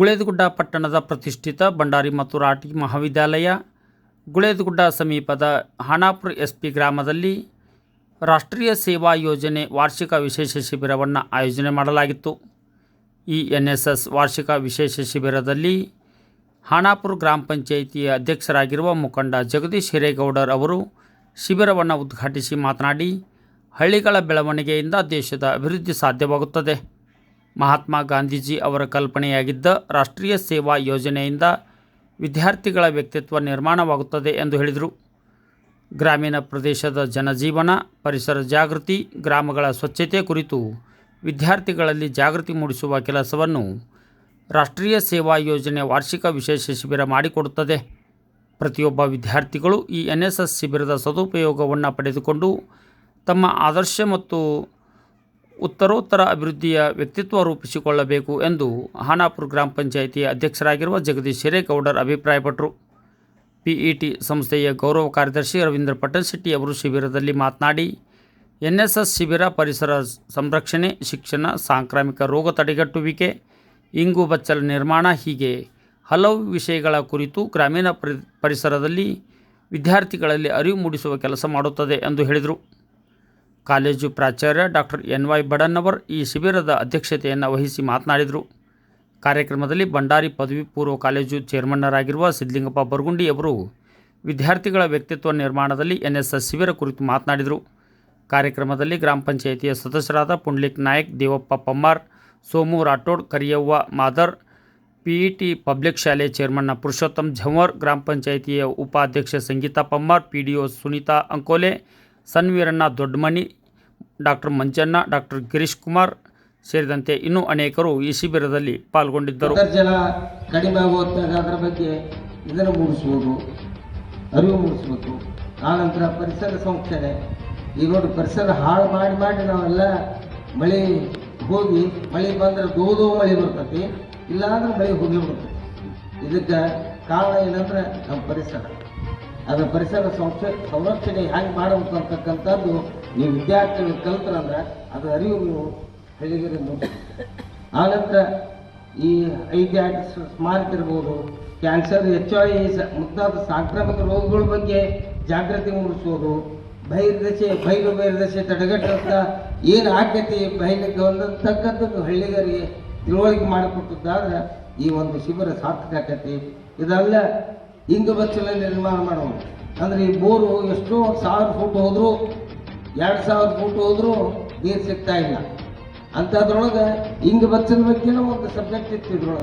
ಗುಳೇದಗುಡ್ಡ ಪಟ್ಟಣದ ಪ್ರತಿಷ್ಠಿತ ಭಂಡಾರಿ ಮತ್ತು ರಾಟಿ ಮಹಾವಿದ್ಯಾಲಯ ಗುಳೇದಗುಡ್ಡ ಸಮೀಪದ ಹಾಣಾಪುರ ಎಸ್ಪಿ ಗ್ರಾಮದಲ್ಲಿ ರಾಷ್ಟ್ರೀಯ ಸೇವಾ ಯೋಜನೆ ವಾರ್ಷಿಕ ವಿಶೇಷ ಶಿಬಿರವನ್ನು ಆಯೋಜನೆ ಮಾಡಲಾಗಿತ್ತು. ಈ NSS ವಾರ್ಷಿಕ ವಿಶೇಷ ಶಿಬಿರದಲ್ಲಿ ಹಾಣಾಪುರ ಗ್ರಾಮ ಪಂಚಾಯಿತಿಯ ಅಧ್ಯಕ್ಷರಾಗಿರುವ ಮುಖಂಡ ಜಗದೀಶ್ ಹಿರೇಗೌಡರ್ ಅವರು ಶಿಬಿರವನ್ನು ಉದ್ಘಾಟಿಸಿ ಮಾತನಾಡಿ, ಹಳ್ಳಿಗಳ ಬೆಳವಣಿಗೆಯಿಂದ ದೇಶದ ಅಭಿವೃದ್ಧಿ ಸಾಧ್ಯವಾಗುತ್ತದೆ. ಮಹಾತ್ಮ ಗಾಂಧೀಜಿ ಅವರ ಕಲ್ಪನೆಯಾಗಿದ್ದ ರಾಷ್ಟ್ರೀಯ ಸೇವಾ ಯೋಜನೆಯಿಂದ ವಿದ್ಯಾರ್ಥಿಗಳ ವ್ಯಕ್ತಿತ್ವ ನಿರ್ಮಾಣವಾಗುತ್ತದೆ ಎಂದು ಹೇಳಿದರು. ಗ್ರಾಮೀಣ ಪ್ರದೇಶದ ಜನಜೀವನ, ಪರಿಸರ ಜಾಗೃತಿ, ಗ್ರಾಮಗಳ ಸ್ವಚ್ಛತೆ ಕುರಿತು ವಿದ್ಯಾರ್ಥಿಗಳಲ್ಲಿ ಜಾಗೃತಿ ಮೂಡಿಸುವ ಕೆಲಸವನ್ನು ರಾಷ್ಟ್ರೀಯ ಸೇವಾ ಯೋಜನೆ ವಾರ್ಷಿಕ ವಿಶೇಷ ಶಿಬಿರ ಮಾಡಿಕೊಡುತ್ತದೆ. ಪ್ರತಿಯೊಬ್ಬ ವಿದ್ಯಾರ್ಥಿಗಳು ಈ NSS ಶಿಬಿರದ ಸದುಪಯೋಗವನ್ನು ಪಡೆದುಕೊಂಡು ತಮ್ಮ ಆದರ್ಶ ಮತ್ತು ಉತ್ತರೋತ್ತರ ಅಭಿವೃದ್ಧಿಯ ವ್ಯಕ್ತಿತ್ವ ರೂಪಿಸಿಕೊಳ್ಳಬೇಕು ಎಂದು ಹಾಣಾಪುರ ಗ್ರಾಮ ಪಂಚಾಯಿತಿಯ ಅಧ್ಯಕ್ಷರಾಗಿರುವ ಜಗದೀಶ್ ಹಿರೇಗೌಡರ್ ಅಭಿಪ್ರಾಯಪಟ್ಟರು. PET ಸಂಸ್ಥೆಯ ಗೌರವ ಕಾರ್ಯದರ್ಶಿ ರವೀಂದ್ರ ಪಟ್ಟಣಶೆಟ್ಟಿ ಅವರು ಶಿಬಿರದಲ್ಲಿ ಮಾತನಾಡಿ, NSS ಶಿಬಿರ ಪರಿಸರ ಸಂರಕ್ಷಣೆ, ಶಿಕ್ಷಣ, ಸಾಂಕ್ರಾಮಿಕ ರೋಗ ತಡೆಗಟ್ಟುವಿಕೆ, ಇಂಗು ಬಚ್ಚಲ ನಿರ್ಮಾಣ ಹೀಗೆ ಹಲವು ವಿಷಯಗಳ ಕುರಿತು ಗ್ರಾಮೀಣ ಪರಿಸರದಲ್ಲಿ ವಿದ್ಯಾರ್ಥಿಗಳಲ್ಲಿ ಅರಿವು ಮೂಡಿಸುವ ಕೆಲಸ ಮಾಡುತ್ತದೆ ಎಂದು ಹೇಳಿದರು. ಕಾಲೇಜು ಪ್ರಾಚಾರ್ಯ ಡಾಕ್ಟರ್ NY ಬಡನ್ನವರ್ ಈ ಶಿಬಿರದ ಅಧ್ಯಕ್ಷತೆಯನ್ನು ವಹಿಸಿ ಮಾತನಾಡಿದರು. ಕಾರ್ಯಕ್ರಮದಲ್ಲಿ ಭಂಡಾರಿ ಪದವಿ ಪೂರ್ವ ಕಾಲೇಜು ಚೇರ್ಮನ್ನರಾಗಿರುವ ಸಿದ್ಲಿಂಗಪ್ಪ ಬರಗುಂಡಿ ಅವರು ವಿದ್ಯಾರ್ಥಿಗಳ ವ್ಯಕ್ತಿತ್ವ ನಿರ್ಮಾಣದಲ್ಲಿ NSS ಶಿಬಿರ ಕುರಿತು ಮಾತನಾಡಿದರು. ಕಾರ್ಯಕ್ರಮದಲ್ಲಿ ಗ್ರಾಮ ಪಂಚಾಯಿತಿಯ ಸದಸ್ಯರಾದ ಪುಂಡ್ಲಿಕ್ ನಾಯಕ್, ದೇವಪ್ಪ ಪಮ್ಮಾರ್, ಸೋಮು ರಾಠೋಡ್, ಕರಿಯವ್ವ ಮಾದರ್, PET ಪಬ್ಲಿಕ್ ಶಾಲೆ ಚೇರ್ಮನ್ ಪುರುಷೋತ್ತಮ್ ಝಂವರ್, ಗ್ರಾಮ ಪಂಚಾಯಿತಿಯ ಉಪಾಧ್ಯಕ್ಷೆ Sangeeta Pammar, PDO Sunita Ankole, Sanveeranna Doddamani, doctor Manjanna, doctor Girish Kumar ಸೇರಿದಂತೆ ಇನ್ನೂ ಅನೇಕರು ಈ ಶಿಬಿರದಲ್ಲಿ ಪಾಲ್ಗೊಂಡಿದ್ದರು. ಜನ ಕಡಿಮೆ ಆಗುತ್ತಾಗ ಅದರ ಬಗ್ಗೆ ಇದನ್ನು ಮೂಡಿಸ್ಬೋದು, ಅರಿವು ಮೂಡಿಸ್ಬೇಕು. ಆನಂತರ ಪರಿಸರ ಸಂರಕ್ಷಣೆ. ಈಗ ನೋಡಿ, ಪರಿಸರ ಹಾಳು ಮಾಡಿ ಮಾಡಿ ನಾವೆಲ್ಲ ಮಳೆ ಹೋಗಿ ಮಳೆ ಬಂದ್ರೆ ದೋದೋ ಮಳೆ ಬರ್ತೈತಿ, ಇಲ್ಲ ಅಂದ್ರೆ ಮಳೆ ಹೋಗಿ ಬಿಡ್ತೈತಿ. ಇದಕ್ಕೆ ಕಾರಣ ಏನಂದ್ರೆ ನಮ್ಮ ಪರಿಸರ. ಅದರ ಪರಿಸರ ಸಂರಕ್ಷಣೆ ಹೆಂಗೆ ಮಾಡಬೇಕು ಅಂತಕ್ಕಂಥದ್ದು ನೀವು ವಿದ್ಯಾರ್ಥಿಗಳು ಕಲ್ತ್ರಂದ್ರೆ ಅದರ ಅರಿವು ನೀವು ಹಳ್ಳಿಗರಿಗೆ ಮೂಡಿಸ್ಬೇಕು. ಆನಂತರ ಈ ಐತಿಹಾಸಿಕ ಸ್ಮಾರಕ ಇರ್ಬೋದು, ಕ್ಯಾನ್ಸರ್, HIV ಮುಂತಾದ ಸಾಂಕ್ರಾಮಿಕ ರೋಗಗಳ ಬಗ್ಗೆ ಜಾಗೃತಿ ಮೂಡಿಸೋದು, ಬಯಲುದಶೆ ತಡೆಗಟ್ಟಂತ ಏನು ಆಕತಿ ಬಯಲಿಗೆ ಒಂದಂತಕ್ಕಂಥದ್ದು ಹಳ್ಳಿಗರಿಗೆ ತಿಳುವಳಿಕೆ ಮಾಡಿಕೊಟ್ಟಿದ್ದಾದ್ರೆ ಈ ಒಂದು ಶಿಬಿರ ಸಾರ್ಥಕ ಆಕತಿ. ಇದೆಲ್ಲ ಇಂಗು ಬಚ್ಚಲ ನಿರ್ಮಾಣ ಮಾಡೋದು ಅಂದ್ರೆ ಈ ಬೋರು ಎಷ್ಟೋ 1000 ಫೂಟ್ ಹೋದ್ರು 2000 ಫೂಟ್ ಹೋದ್ರೂ ನೀರು ಸಿಗ್ತಾ ಇಲ್ಲ. ಅಂಥದ್ರೊಳಗೆ ಇಂಗು ಬಚ್ಚಲ ಬಗ್ಗೆನೂ ಒಂದು ಸಬ್ಜೆಕ್ಟ್ ಇತ್ತು ಇದ್ರೊಳಗೆ.